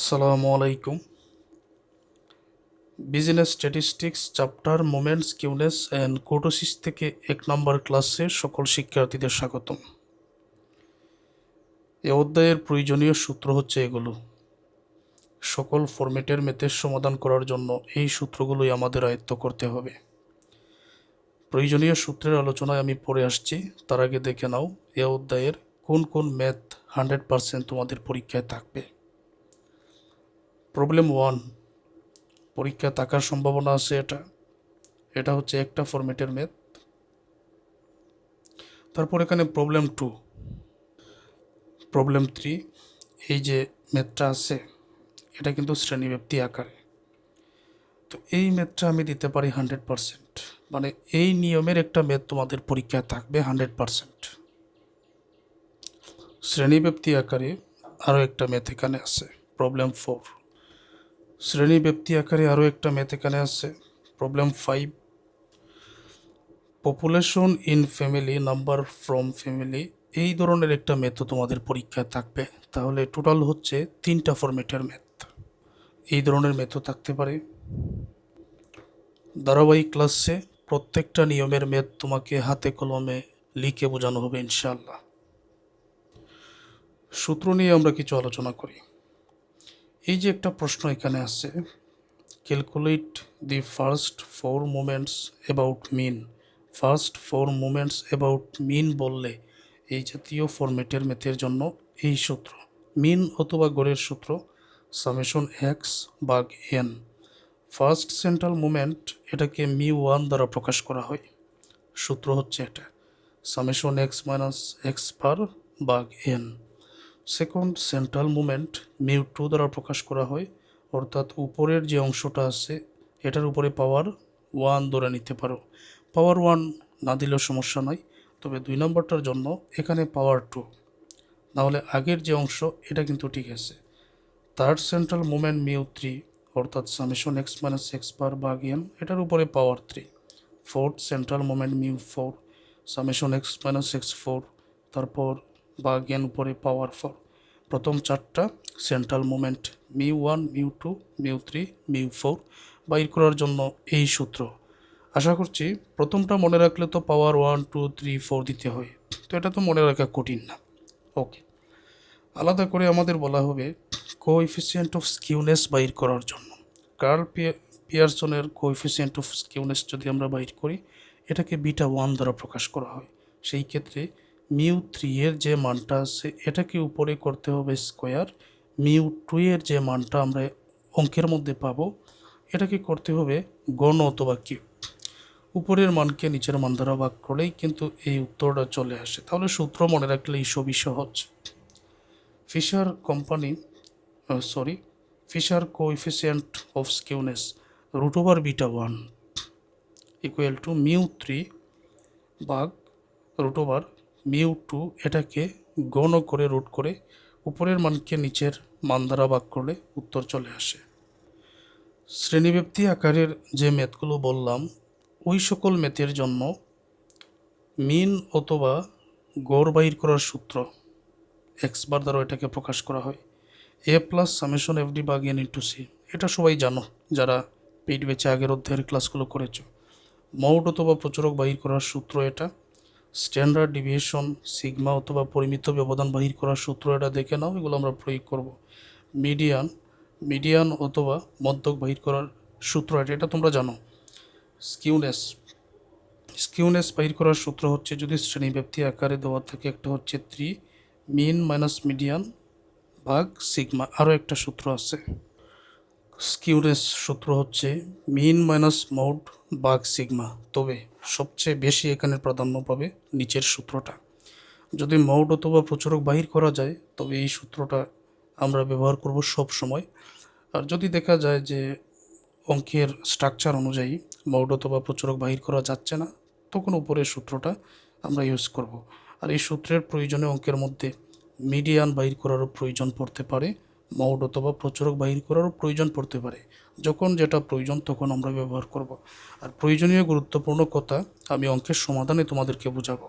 আসসালামু আলাইকুম। Business statistics chapter moments skewness and kurtosis থেকে 1 নম্বর ক্লাসে সকল শিক্ষার্থীদের স্বাগতম। এ অধ্যায়ের প্রয়োজনীয় সূত্র হচ্ছে এগুলো। সকল ফরম্যাটের ম্যাথের সমাধান করার জন্য এই সূত্রগুলোই আমাদের আয়ত্ত করতে হবে। প্রয়োজনীয় সূত্রের আলোচনায় আমি পড়ে আসছি, তার আগে দেখে নাও এ অধ্যায়ের কোন কোন ম্যাথ 100% তোমাদের পরীক্ষায় থাকবে। প্রবলেম 1, পরীক্ষায় থাকার সম্ভাবনা আছে। এটা হচ্ছে একটা ফরম্যাটের ম্যাথ। তারপর এখানে প্রবলেম 2, প্রবলেম 3, এই যে ম্যাথটা আছে এটা কিন্তু শ্রেণীব্যাপ্তি আকারে। তো এই ম্যাথটা আমি দিতে পারি 100%, মানে এই নিয়মের একটা ম্যাথ তোমাদের পরীক্ষায় থাকবে 100%। শ্রেণীব্যাপ্তি আকারে আরও একটা ম্যাথ এখানে আছে, প্রবলেম 4। শ্রেণীব্যাপ্তি আকারে আরও একটা ম্যাথ এখানে আছে, problem 5। Population in family, number from family, এই ধরনের একটা ম্যাথও তোমাদের পরীক্ষায় থাকবে। তাহলে টোটাল হচ্ছে 3টা ফরম্যাটের ম্যাথ। এই ধরনের ম্যাথও থাকতে পারে। ধারাবাহিক ক্লাসে প্রত্যেকটা নিয়মের ম্যাথ তোমাকে হাতে কলমে লিখে বোঝানো হবে ইনশাআল্লাহ। সূত্র নিয়ে আমরা কিছু আলোচনা করি। এই যে একটা প্রশ্ন এখানে আছে, calculate the first 4 moments about mean. First 4 moments about mean বললে এই জাতীয় ফরম্যাটের ম্যাথের জন্য এই সূত্র, মিন অথবা গড়ের সূত্র সামেশন এক্স ভাগ এন। ফার্স্ট সেন্ট্রাল মোমেন্ট এটাকে μ1 দ্বারা প্রকাশ করা হয়। সূত্র হচ্ছে এটা, summation x minus x bar ভাগ এন। সেকেন্ড সেন্ট্রাল মোমেন্ট μ2 দ্বারা প্রকাশ করা হয়, অর্থাৎ উপরের যে অংশটা আছে এটার উপরে পাওয়ার 1 ধরে নিতে পারো। পাওয়ার 1 না দিলেও সমস্যা নয়, তবে 2 নম্বরটার জন্য এখানে পাওয়ার 2, নাহলে আগের যে অংশ এটা কিন্তু ঠিক আছে। থার্ড সেন্ট্রাল মোমেন্ট μ3, অর্থাৎ summation x minus x bar ভাগ এন, এটার উপরে power 3। Fourth central moment μ4, summation x minus x 4, তারপর ভাগ এন উপরে পাওয়ার 4। প্রথম 4টা সেন্ট্রাল মোমেন্ট μ1 μ2 μ3 μ4 বাইর করার জন্য এই সূত্র। আশা করছি প্রথমটা মনে রাখলে তো পাওয়ার 1 2 3 4 দিতে হয়, তো এটা তো মনে রাখা কঠিন না। ওকে, আলাদা করে আমাদের বলা হবে কোএফিসিয়েন্ট অফ স্কিউনেস বাইর করার জন্য। কার্ল পিয়ারসনের কোএফিসিয়েন্ট অফ স্কিউনেস যদি আমরা বাইর করি, এটাকে β1 দ্বারা প্রকাশ করা হয়। সেই ক্ষেত্রে μ3 এর যে মানটা আছে এটাকে উপরে করতে হবে স্কোয়ার, μ2 এর যে মানটা আমরা অঙ্কের মধ্যে পাবো এটাকে করতে হবে গণ অথবা কিউব। উপরের মানকে নিচের মান দ্বারা ভাগ করলেই কিন্তু এই উত্তরটা চলে আসে। তাহলে সূত্র মনে রাখলে এই সবই সহজ। Fisher coefficient of skewness √β1 equal to μ3 ভাগ √μ2, এটাকে গণ করে রুট করে উপরের মানকে নিচের মান দ্বারা ভাগ করলে উত্তর চলে আসে। শ্রেণীব্যাপ্তি আকারের যে ম্যাথগুলো বললাম ওই সকল ম্যাথের জন্য মিন অথবা গড় বাহির করার সূত্র এক্স বার দ্বারা এটাকে প্রকাশ করা হয়, এ প্লাস সামেশন এফ ডি ভাগ এন ইন্টু সি। এটা সবাই জানো যারা পেইড ব্যাচে আগের অধ্যায়ের ক্লাসগুলো করেছো। মৌড অথবা প্রচুরক বাহির করার সূত্র এটা। স্ট্যান্ডার্ড ডিভিয়েশন, সিগমা অথবা পরিমিত ব্যবধান বাহির করার সূত্র এটা দেখে নাও, এগুলো আমরা প্রয়োগ করব। মিডিয়ান অথবা মধ্যক বাহির করার সূত্র এটা তোমরা জানো। স্কিউনেস বাহির করার সূত্র হচ্ছে যদি শ্রেণীব্যাপ্তি আকারে দেওয়া থাকে, একটা হচ্ছে 3 মিন মাইনাস মিডিয়ান ভাগ সিগমা। আরও একটা সূত্র আছে, স্কিউনেস সূত্র হচ্ছে মিন মাইনাস মৌড ভাগ সিগমা। তবে সবচেয়ে বেশি এখানে প্রাধান্য পাবে নিচের সূত্রটা। যদি মৌড অথবা প্রচুরক বাহির করা যায় তবে এই সূত্রটা আমরা ব্যবহার করব সব সময়। আর যদি দেখা যায় যে অঙ্কের স্ট্রাকচার অনুযায়ী মৌড অথবা প্রচুরক বাহির করা যাচ্ছে না, তখন উপরের সূত্রটা আমরা ইউজ করব। আর এই সূত্রের প্রয়োজনে অঙ্কের মধ্যে মিডিয়ান বাহির করারও প্রয়োজন পড়তে পারে, মৌড অথবা প্রচুরক বাহির করারও প্রয়োজন পড়তে পারে। যখন যেটা প্রয়োজন তখন আমরা ব্যবহার করব। আর প্রয়োজনীয় গুরুত্বপূর্ণ কথা আমি অঙ্কের সমাধানে তোমাদেরকে বোঝাবো।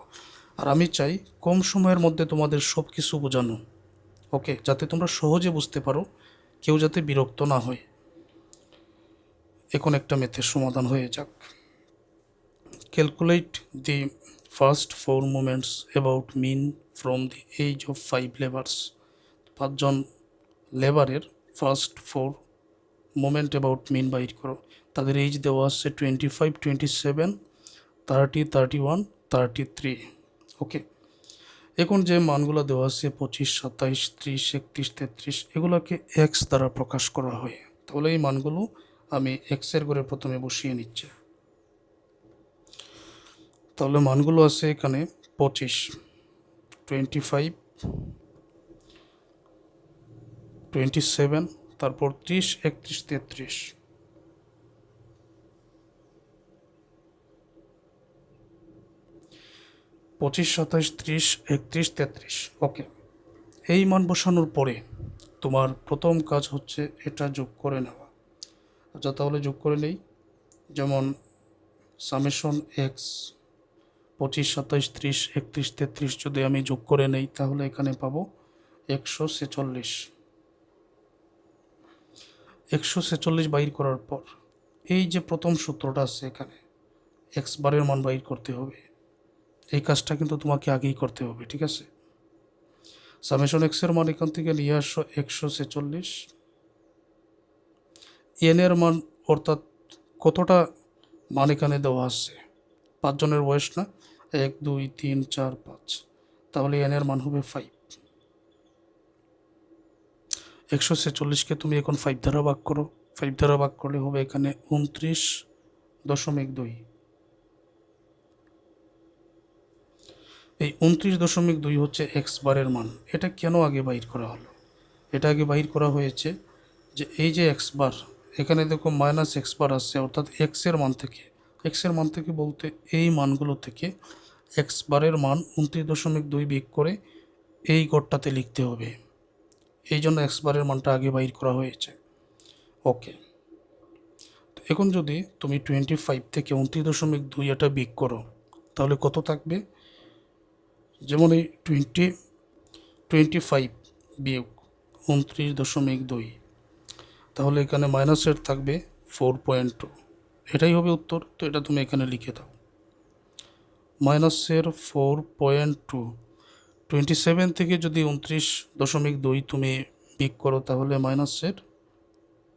আর আমি চাই কম সময়ের মধ্যে তোমাদের সব কিছু বোঝানো, ওকে, যাতে তোমরা সহজে বুঝতে পারো। কেউ যাতে বিরক্ত না হয়। এখন একটা ম্যাথের সমাধান হয়ে যাক। Calculate the first 4 moments about mean from the age of 5 labours. 5জন লেবারের ফার্স্ট 4 মোমেন্ট অ্যাবাউট মিন বাইর করো। তাদের এজ দেওয়া আছে 25, 27, 30, 31, 33। ওকে, এখন যে মানগুলো দেওয়া আছে 25, 27, 30, 31, 33, এগুলোকে এক্স দ্বারা প্রকাশ করা হয়। তাহলে এই মানগুলো আমি এক্সের ঘরে প্রথমে বসিয়ে নিচ্ছি। তাহলে মানগুলো আছে এখানে 25, 25, 27, তারপর 30, 31, 33। 25, 27, 30, 31, 33। ওকে, এই মান বসানোর পরে তোমার প্রথম কাজ হচ্ছে এটা যোগ করে নেওয়া। আচ্ছা, তাহলে যোগ করে নেই। যেমন সামেশন এক্স 25, 27, 30, 31, 33 যদি আমি যোগ করে নেই তাহলে এখানে পাবো 146। 146 বাইর করার পর এই যে প্রথম সূত্রটা আছে এখানে এক্স বারের মান বাইর করতে হবে। এই কাজটা কিন্তু তোমাকে আগেই করতে হবে, ঠিক আছে? সামেশন এক্সের মান এখান থেকে নিয়ে আসো 146। এন এর মান অর্থাৎ কতটা মান এখানে দেওয়া আছে, 5 জনের বয়স না, 1, 2, 3, 4, 5, তাহলে এন এর মান হবে 5। 146কে তুমি এখন 5 দ্বারা ভাগ করো। 5 দ্বারা ভাগ করলে হবে এখানে 29.2। এই 29.2 হচ্ছে এক্স বারের মান। এটা কেন আগে বাইর করা হলো? এটা আগে বাইর করা হয়েছে যে এই যে এক্স বার, এখানে দেখো মাইনাস এক্স বার আসছে, অর্থাৎ এক্সের মান থেকে বলতে এই মানগুলো থেকে এক্স বারের মান 29.2 বিয়োগ করে এই গড়টাতে লিখতে হবে। এই জন্য এক্স বারের মানটা আগে বাইর করা হয়েছে। ওকে, তো এখন যদি তুমি 25 থেকে 29.2 এটা বিয়োগ করো তাহলে কত থাকবে? যেমন এই 25 বিয়োগ 29.2, তাহলে এখানে মাইনাসের থাকবে 4.2। এটাই হবে উত্তর। তো এটা তুমি এখানে লিখে দাও, মাইনাসের 4.2। 27 থেকে যদি 29.2 তুমি বিয়োগ করো তাহলে মাইনাসের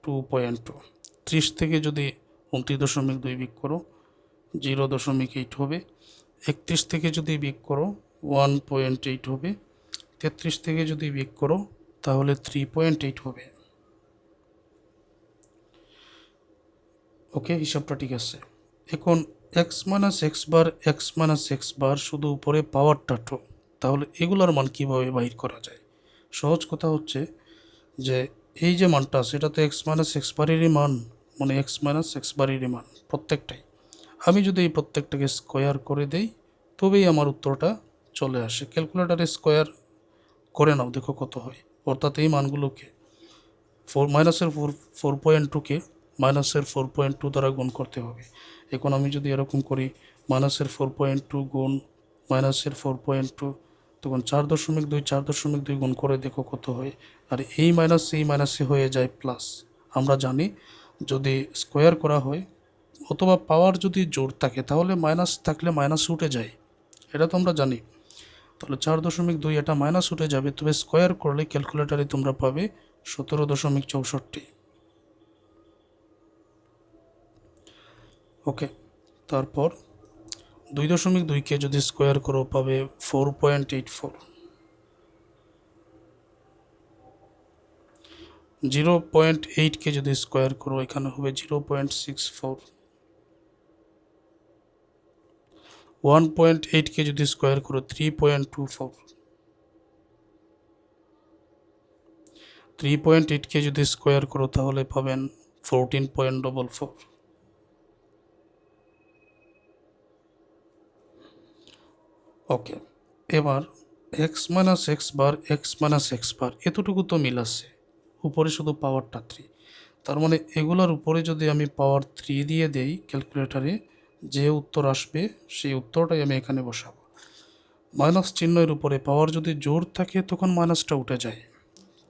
2.2। 30 থেকে যদি 29.2 বিয়োগ করো 0.8 হবে। 31 থেকে যদি বিয়োগ করো 1.8 হবে। 33 থেকে যদি বিয়োগ করো তাহলে 3.8 হবে। ওকে, হিসাবটা ঠিক আছে। এখন এক্স মাইনাস এক্স বার শুধু উপরে পাওয়ারটা টু, তাহলে এগুলোর মান কীভাবে বাইর করা যায়? সহজ কথা হচ্ছে যে এই যে মানটা আছে এটা তো এক্স মাইনাস এক্স বারেরই মান, মানে এক্স মাইনাস এক্স বারেরই মান প্রত্যেকটাই। আমি যদি এই প্রত্যেকটাকে স্কোয়ার করে দেই তবেই আমার উত্তরটা চলে আসে। ক্যালকুলেটারে স্কোয়ার করে নাও, দেখো কত হয়। অর্থাৎ এই মানগুলোকে মাইনাসের 4.2কে মাইনাসের 4.2 দ্বারা গুণ করতে হবে। এখন আমি যদি এরকম করি মাইনাসের 4.2 গুণ মাইনাসের 4.2, তখন 4.2 গুণ করে দেখো কত হয়। আর এই মাইনাসে হয়ে যায় প্লাস। আমরা জানি যদি স্কোয়ার করা হয় অথবা পাওয়ার যদি জোর থাকে তাহলে মাইনাস থাকলে মাইনাস উঠে যায়, এটা তো আমরা জানি। তাহলে 4.2 এটা মাইনাস উঠে যাবে, তবে স্কোয়ার করলে ক্যালকুলেটারে তোমরা পাবে 17.64। ওকে, তারপর 2.2কে যদি স্কোয়ার করো পাবে 4.84। 0.8কে যদি স্কোয়ার করো এখানে হবে 0.64। 1.8কে যদি স্কোয়ার করো 3.24। 3.8কে যদি স্কোয়ার করো তাহলে পাবেন 14.44। ওকে, এবার এক্স মাইনাস এক্স বার এতটুকু তো মিল আছে, উপরে শুধু পাওয়ারটা 3। তার মানে এগুলোর উপরে যদি আমি পাওয়ার 3 দিয়ে দেই ক্যালকুলেটারে, যে উত্তর আসবে সেই উত্তরটাই আমি এখানে বসাবো। মাইনাস চিহ্নের উপরে পাওয়ার যদি জোর থাকে তখন মাইনাসটা উঠে যায়,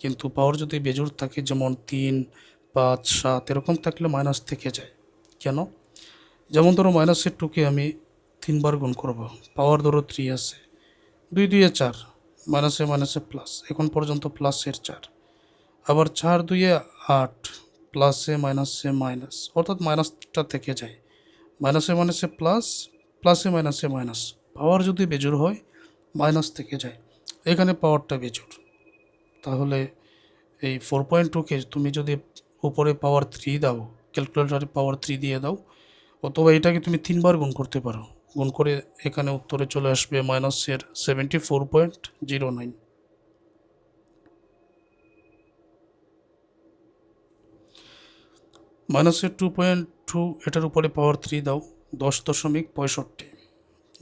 কিন্তু পাওয়ার যদি বেজোড় থাকে, যেমন 3, 5, 7 এরকম থাকলে মাইনাস থেকে যায়। কেন? যেমন ধরো -2কে আমি 3 বার গুণ করব, পাওয়ার ধরো 3 আছে, 2 2 4, মাইনাসে মাইনাসে প্লাস, এখন পর্যন্ত প্লাসের 4, আবার 4 2 8, প্লাসে মাইনাসে মাইনাস, অর্থাৎ মাইনাসটা থেকে যায়, মাইনাসে মাইনাসে প্লাস, প্লাসে মাইনাসে মাইনাস, পাওয়ার যদি বেজোড় হয় মাইনাস থেকে যায়, এখানে পাওয়ারটা বেজোড়। তাহলে এই 4.2কে তুমি যদি উপরে পাওয়ার 3 দাও, ক্যালকুলেটারে পাওয়ার 3 দিয়ে দাও, অথবা এটাকে তুমি 3 বার গুণ করতে পারো, গুণ করে এখানে উত্তরে চলে আসবে মাইনাসের 74.09। -2.2 এটার উপরে পাওয়ার 3 দাও, 10.65,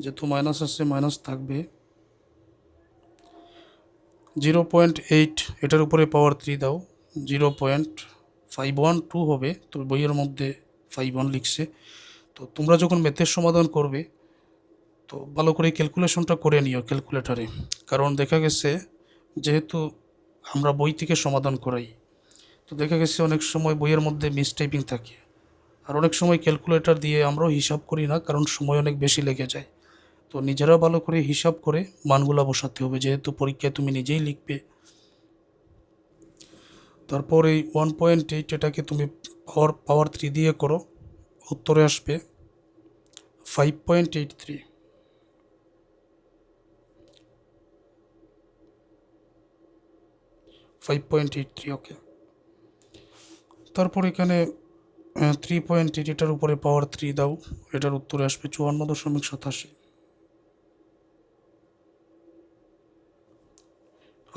যেহেতু মাইনাস আছে মাইনাস থাকবে। 0.8 এটার উপরে পাওয়ার 3 দাও, 0.512 হবে, তো বইয়ের মধ্যে 51 লিখছে। তো তোমরা যখন ম্যাথের সমাধান করবে তো ভালো করে ক্যালকুলেশনটা করে নিও ক্যালকুলেটারে, কারণ দেখা গেছে যেহেতু আমরা বই থেকে সমাধান করাই, তো দেখা গেছে অনেক সময় বইয়ের মধ্যে মিসটাইপিং থাকে, আর অনেক সময় ক্যালকুলেটর দিয়ে আমরাও হিসাব করি না, কারণ সময় অনেক বেশি লেগে যায়। তো নিজেরা ভালো করে হিসাব করে মানগুলা বসাতে হবে, যেহেতু পরীক্ষায় তুমি নিজেই লিখবে। তারপর এই 1.8 এটাকে তুমি পাওয়ার 3 দিয়ে করো, উত্তরে আসবে 5.83। ওকে। তারপর এখানে 3.8 এটার উপরে পাওয়ার 3 দাও, এটার উত্তরে আসবে 54.87।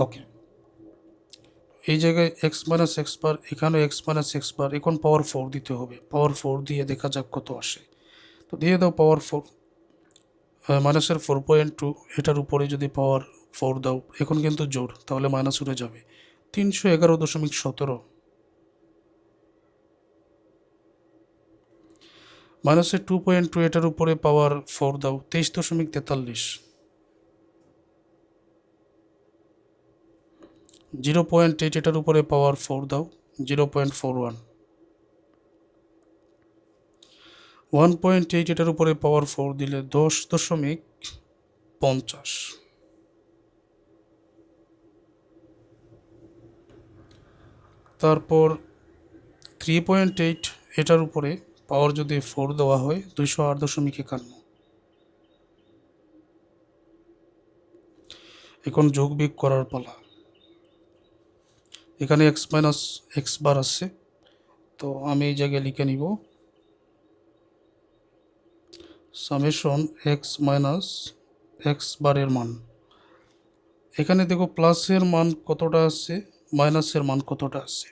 ওকে, এই জায়গায় এক্স মাইনাস এক্স বার, এখানেও এক্স মাইনাস এক্স বার, এখন পাওয়ার 4 দিতে হবে, পাওয়ার 4 দিয়ে দেখা যাক কত আসে। তো দিয়ে দাও পাওয়ার 4, মাইনাসের 4.2, এটার উপরে যদি পাওয়ার 4 দাও, এখন কিন্তু জোর, তাহলে মাইনাস উঠে যাবে, 311.17। মাইনাসের 2.2 এটার উপরে পাওয়ার 4 দাও, 23.43। 0.8 এটার উপরে পাওয়ার 4 দাও, 0.41। 1.8 এটার উপরে পাওয়ার 4 দিলে 10.50। তারপর 3.8 এটার উপরে পাওয়ার যদি 4 দেওয়া হয়, 208.51। এখন যোগ বিয়োগ করার পালা। এখানে এক্স মাইনাস এক্স বার আছে, তো আমি এই জায়গায় লিখে নিব সামেশন এক্স মাইনাস এক্স বারের মান। এখানে দেখো প্লাসের মান কতটা আছে, মাইনাসের মান কতটা আছে।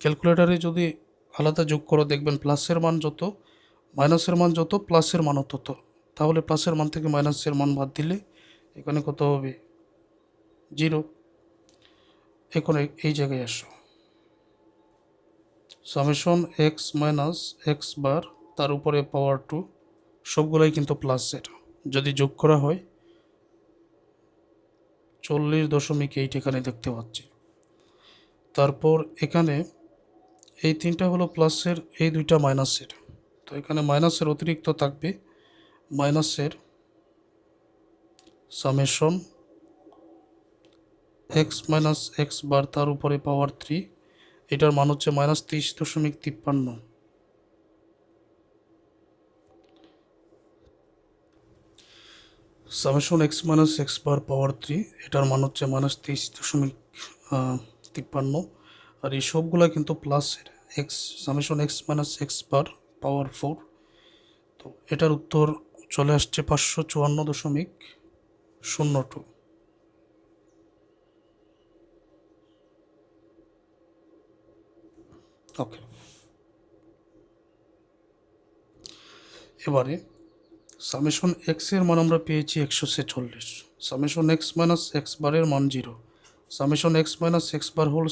ক্যালকুলেটারে যদি আলাদা যোগ করো দেখবেন প্লাসের মান যত, মাইনাসের মান যত, প্লাসের মানও তত। তাহলে প্লাসের মান থেকে মাইনাসের মান বাদ দিলে এখানে কত হবে, 0। এখন এই জায়গায় আসো, সামেশন এক্স মাইনাস এক্স বার তার উপরে পাওয়ার 2, সবগুলোই কিন্তু প্লাসের, যদি যোগ করা হয় 40.8 এখানে দেখতে পাচ্ছি। তারপর এখানে এই 3টা হলো প্লাসের, এই 2টা মাইনাসের, তো এখানে মাইনাসের অতিরিক্ত থাকবে, মাইনাসের সামেশন এক্স মাইনাস এক্স বার তার উপরে পাওয়ার 3, এটার মান হচ্ছে -23.53। Summation x minus x bar power 3, এটার মান হচ্ছে -23.53, আর এই সবগুলা কিন্তু প্লাসের, x summation x minus x bar power 4। তো এটার উত্তর চলে আসছে 554.02। ওকে, এবারে সামেশন এক্স এর মান আমরা পেয়েছি 146, সামেশন এক্স মাইনাস এক্স বারের মান 0, summation x minus x bar whole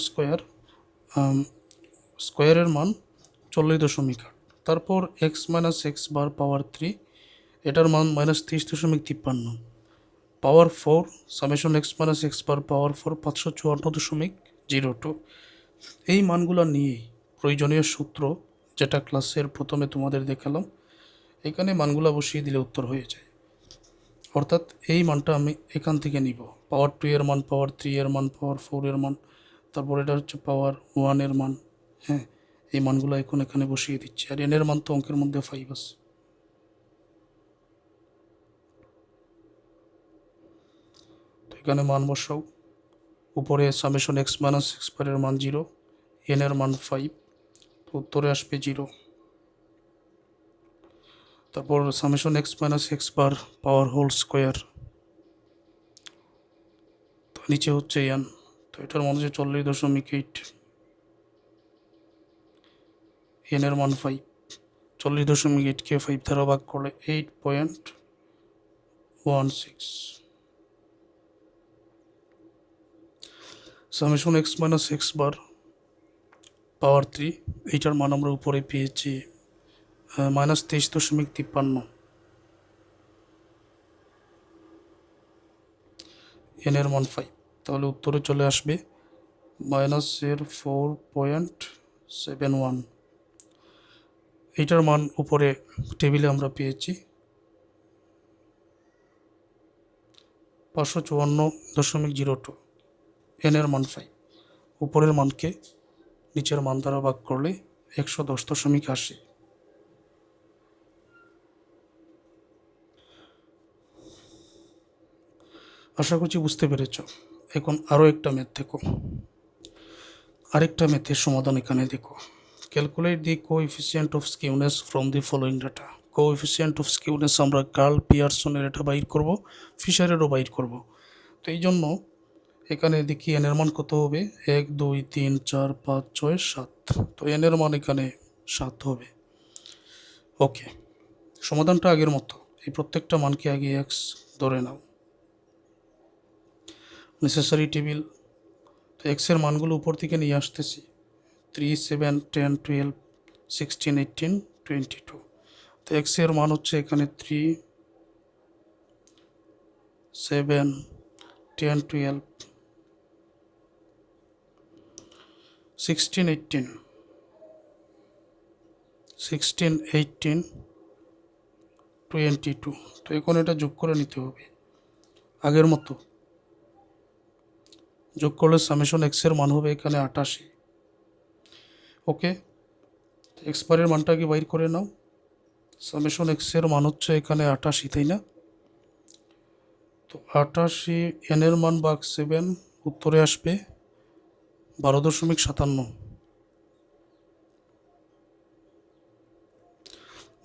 স্কোয়ারের মান 40.8। তারপর x minus x bar power 3, এটার মান -23.53, power 4, summation x minus x bar power 4 554.06, 0.02। এই মানগুলো নিয়েই প্রয়োজনীয় সূত্র, যেটা ক্লাসের প্রথমে তোমাদের দেখালাম, এখানে মানগুলো বসিয়ে দিলে উত্তর হয়ে যায়। অর্থাৎ এই মানটা আমি এখান থেকে নিব, পাওয়ার 2 এর মান, পাওয়ার 3 এর মান, পাওয়ার 4 এর মান, তারপর এটা হচ্ছে পাওয়ার 1 এর মান। হ্যাঁ, এই মানগুলো এখন এখানে বসিয়ে দিচ্ছি। আর এন এর মান তো অঙ্কের মধ্যে 5 আছে। তো এখানে মান বসাও। উপরে সামেশন এক্স মাইনাস এক্স বারের মান 0, এন এর মান 5, তো উত্তরে আসবে 0। তারপর summation x minus x bar পাওয়ার হোল স্কোয়ার, তো নিচে হচ্ছে এন, তো এটার মান হচ্ছে 40.8, এন এর মান 5, 40.8কে 5 দ্বারা ভাগ করলে 8.16। Summation x minus x bar power 3, এইটার মান আমরা উপরে পেয়েছি -23.53, এন এর মান 5, তাহলে উত্তরে চলে আসবে -4.71। এইটার মান উপরে টেবিলে আমরা পেয়েছি 554.02, এন এর মান 5, উপরের মানকে নিচের মান দ্বারা ভাগ করলে 110.80। আশা করছি বুঝতে পেরেছ। এখন আরও একটা ম্যাথ দেখো, আরেকটা ম্যাথের সমাধান এখানে দেখো। Calculate the coefficient of skewness from the following data. Coefficient of skewness আমরা কার্ল পিয়ারসনের এটা বাইর করব, ফিশারেরও বাইর করব। তো এই জন্য এখানে দেখি এন এর মান কত হবে, 1 2 3 4 5 6 7, তো এন এর মান এখানে 7 হবে। ওকে, সমাধানটা আগের মতো, এই প্রত্যেকটা মানকে আগে এক্স ধরে নাও। নেসেসারি টেবিল, তো এক্সের মানগুলো উপর থেকে নিয়ে আসতেছি, 3 7 10 12 16 18 22। তো এক্সের মান হচ্ছে এখানে 3 7 10 12 16 18 16 18 22। তো এখন এটা যোগ করে নিতে হবে আগের মতো। যোগ করলে সামেশন এক্সের মান হবে এখানে 88। ওকে, এক্স বারের মানটাকে বাইর করে নাও। সামেশন এক্সের মান হচ্ছে এখানে 88, তাই না? তো 88, এন এর মান ভাগ 7, উত্তরে আসবে 12.57।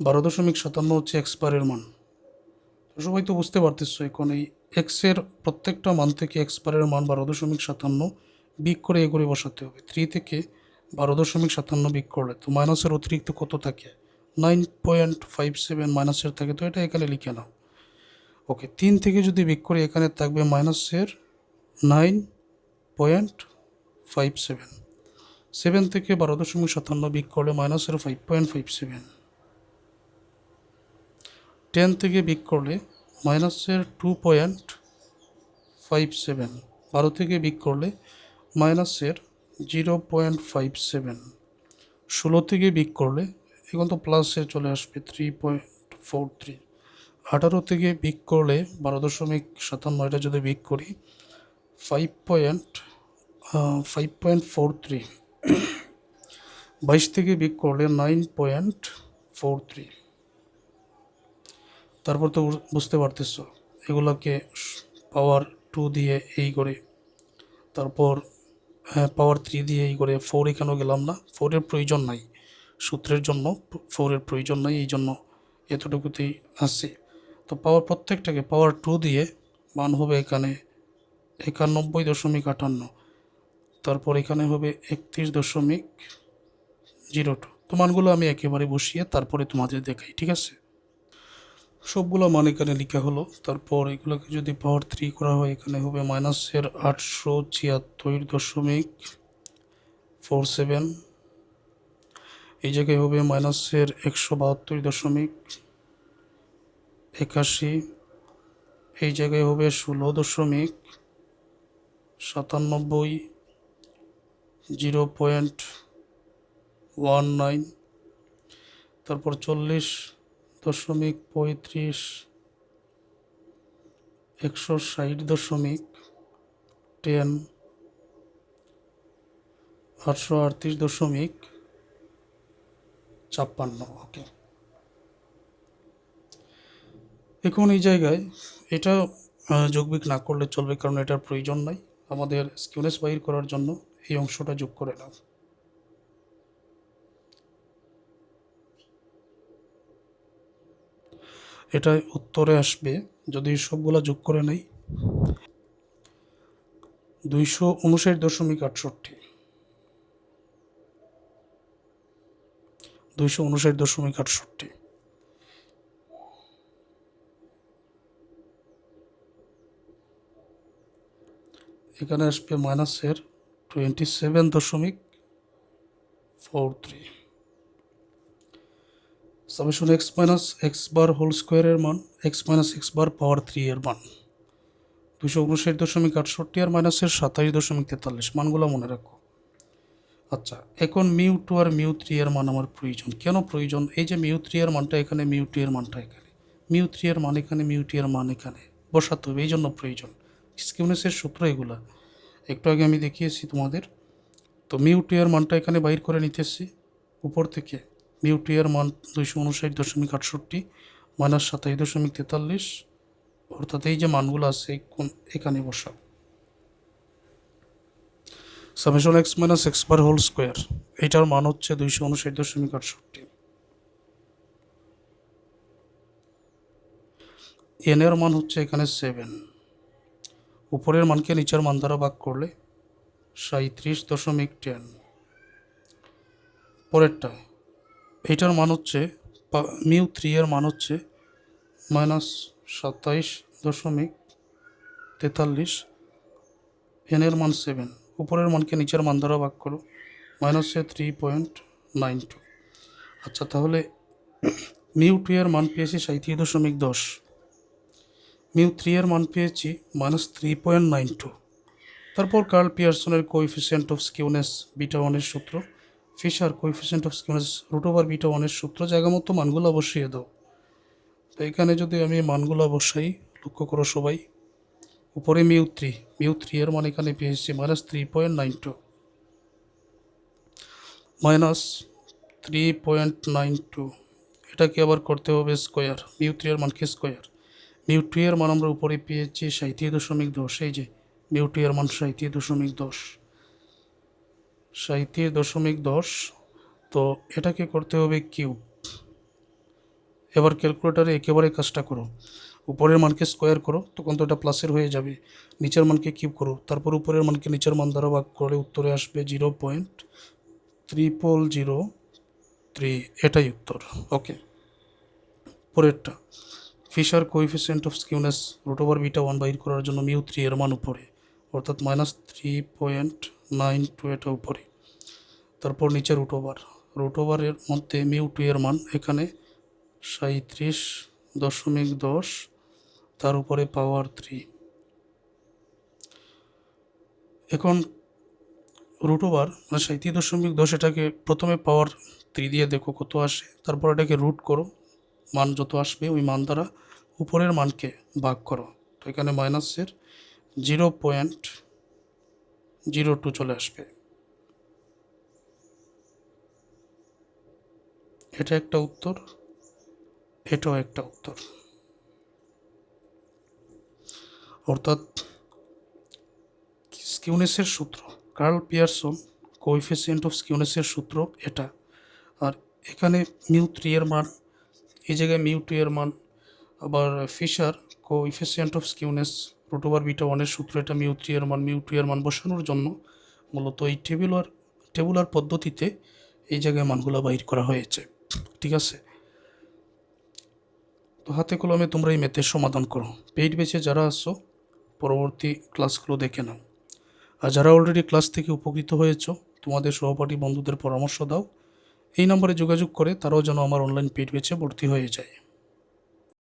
12.57 হচ্ছে এক্স বারের মান। তো সবাই তো বুঝতে পারতেছো, এখন এই এক্সের প্রত্যেকটা মান থেকে এক্স বারের মান 12.57 বিগ করে এ করে বসাতে হবে। 3 থেকে 12.57 বিগ করলে তো মাইনাসের অতিরিক্ত কত থাকে, 9.57 মাইনাসের থাকে, তো এটা এখানে লিখে নাও। ওকে, 3 থেকে যদি বিগ করি এখানে থাকবে মাইনাসের 9.57, 7 থেকে 12.57 বিগ করলে মাইনাসের 5.57, 10 থেকে বিগ করলে মাইনাসের 2.57, 12 থেকে বিগ করলে মাইনাসের 0.57, 16 থেকে বিগ করলে এখন তো প্লাসে চলে আসবে 3.43, 18 থেকে বিগ করলে 12.57, এটা যদি বিগ করি 5.43, 22 থেকে বিগ করলে 9.43। তারপর তো বুঝতে পারতেছো, এগুলোকে পাওয়ার 2 দিয়ে এই করে, তারপর পাওয়ার 3 দিয়ে এই করে, 4 এখানেও গেলাম না, 4-এর প্রয়োজন নাই সূত্রের জন্য, 4-এর প্রয়োজন নাই, এই জন্য এতটুকুতেই আসছে। তো পাওয়ার প্রত্যেকটাকে পাওয়ার 2 দিয়ে মান হবে এখানে 91.58, তারপর এখানে হবে 31.02। তো মানগুলো আমি একেবারে বসিয়ে তারপরে তোমাদের দেখাই, ঠিক আছে? সবগুলো মান এখানে লেখা হলো। তারপর এগুলোকে যদি পাওয়ার 3 করা হয় এখানে হবে মাইনাসের 876.47, এই জায়গায় হবে মাইনাসের 172.81, এই জায়গায় হবে 16.97, 0.19, তারপর 40.35, 160.10, 838.56। ওকে, এখন এই জায়গায় এটা যোগবিয়োগ না করলে চলবে, কারণ এটার প্রয়োজন নাই। আমাদের স্কিউনেস বাইর করার জন্য এই অংশটা যোগ করে নাও। এটা উত্তরে আসবে, যদি সবগুলা যোগ করে নেই, 259.68, 259.68। এখানে আসবে মাইনাসের 27.43। Summation x minus x bar whole স্কোয়ারের মান x minus x bar power 3 এর মান 259.68 আর মাইনাসের 27.43, মানগুলো মনে রাখো। আচ্ছা, এখন μ2 আর μ3 এর মান আমার প্রয়োজন। কেন প্রয়োজন? এই যে μ3 এর মানটা এখানে, μ2 এর মানটা এখানে, μ3 এর মান এখানে, μ2 এর মান এখানে বসাতে হবে, এই জন্য প্রয়োজন। স্কিউনেসের সূত্র এগুলা একটু আগে আমি দেখিয়েছি তোমাদের। তো μ2 এর মানটা এখানে বাইর করে নিতেছি উপর থেকে। μ2 এর মান 259.68 মাইনাস 27.43, অর্থাৎ এই যে মানগুলো আছে এখানে বসাও। Summation x minus x bar whole square, এটার মান হচ্ছে 259.68। এন এর মান হচ্ছে এখানে 7, উপরের মানকে নিচের মান দ্বারা ভাগ করলে 37.10। পরেরটা, এইটার মান হচ্ছে μ3 এর মান হচ্ছে মাইনাস 27.43, এন এর মান 7, উপরের মানকে নিচের মান দ্বারা ভাগ করো, মাইনাসে 3.92। আচ্ছা, তাহলে μ2 এর মান পেয়েছি 37.10, μ3 এর মান পেয়েছি মাইনাস 3.92। তারপর কার্ল পিয়ারসনের কোএফিসিয়েন্ট অফ স্কিউনেস বিটা 1 এর সূত্র, Fisher coefficient of skewness √ beta 1 এর সূত্র, জায়গা মতো মানগুলো বসিয়ে দাও। তো এখানে যদি আমি মানগুলো বসাই, লক্ষ্য করো সবাই, উপরে μ3 এর মান এখানে পেয়েছি মাইনাস 3.92, মাইনাস 3.92, এটাকে আবার করতে হবে স্কোয়ার, μ3 এর মানকে স্কোয়ার। μ2 এর মান আমরা উপরে পেয়েছি 37.10, এই যে μ2 এর মান 37.10, তো এটাকে করতে হবে কিউব। এবার ক্যালকুলেটারে একেবারে কাজটা করো, উপরের মানকে স্কোয়ার করো, তখন তো এটা প্লাসের হয়ে যাবে, নিচের মানকে কিউব করো, তারপর উপরের মানকে নিচের মান দ্বারা ভাগ করলে উত্তরে আসবে 0.0003, এটাই উত্তর। ওকে, পরেরটা, Fisher coefficient of skewness √ beta 1 বাইর করার জন্য μ3 এর মান উপরে, অর্থাৎ মাইনাস 3.92, এটা উপরে, তারপর নিচে √ এর মধ্যে μ2 এর মান এখানে 37.10, তার উপরে পাওয়ার 3। এখন √ মানে 37.10, এটাকে প্রথমে পাওয়ার 3 দিয়ে দেখো কত আসে, তারপর এটাকে রুট করো, মান যত আসবে ওই মান দ্বারা উপরের মানকে ভাগ করো। তো এখানে মাইনাসের 0.02 চলে আসবে, এটা একটা উত্তর, এটাও একটা উত্তর। অর্থাৎ স্কিউনেসের সূত্র, কার্ল পিয়ারসন কোএফিসিয়েন্ট অফ স্কিউনেসের সূত্র এটা, আর এখানে μ3 এর মান, এই জায়গায় μ2 এর মান, আবার Fisher coefficient of skewness √ beta 1 এর সূত্র, এটা μ3 এর মান, μ2 এর মান বসানোর জন্য মূলত এই টেবুলার পদ্ধতিতে এই জায়গায় মানগুলো বাইর করা হয়েছে। ঠিক আছে, তো হাতে কলমে তোমরা এই ম্যাথের সমাধান করো। পেইড বেচে যারা আসছো পরবর্তী ক্লাসগুলো দেখে নাও, আর যারা অলরেডি ক্লাস থেকে উপকৃত হয়েছো তোমাদের সহপাঠী বন্ধুদের পরামর্শ দাও, এই নম্বরে যোগাযোগ করে তারাও যেন আমার অনলাইন পেইড বেচে ভর্তি হয়ে যায়।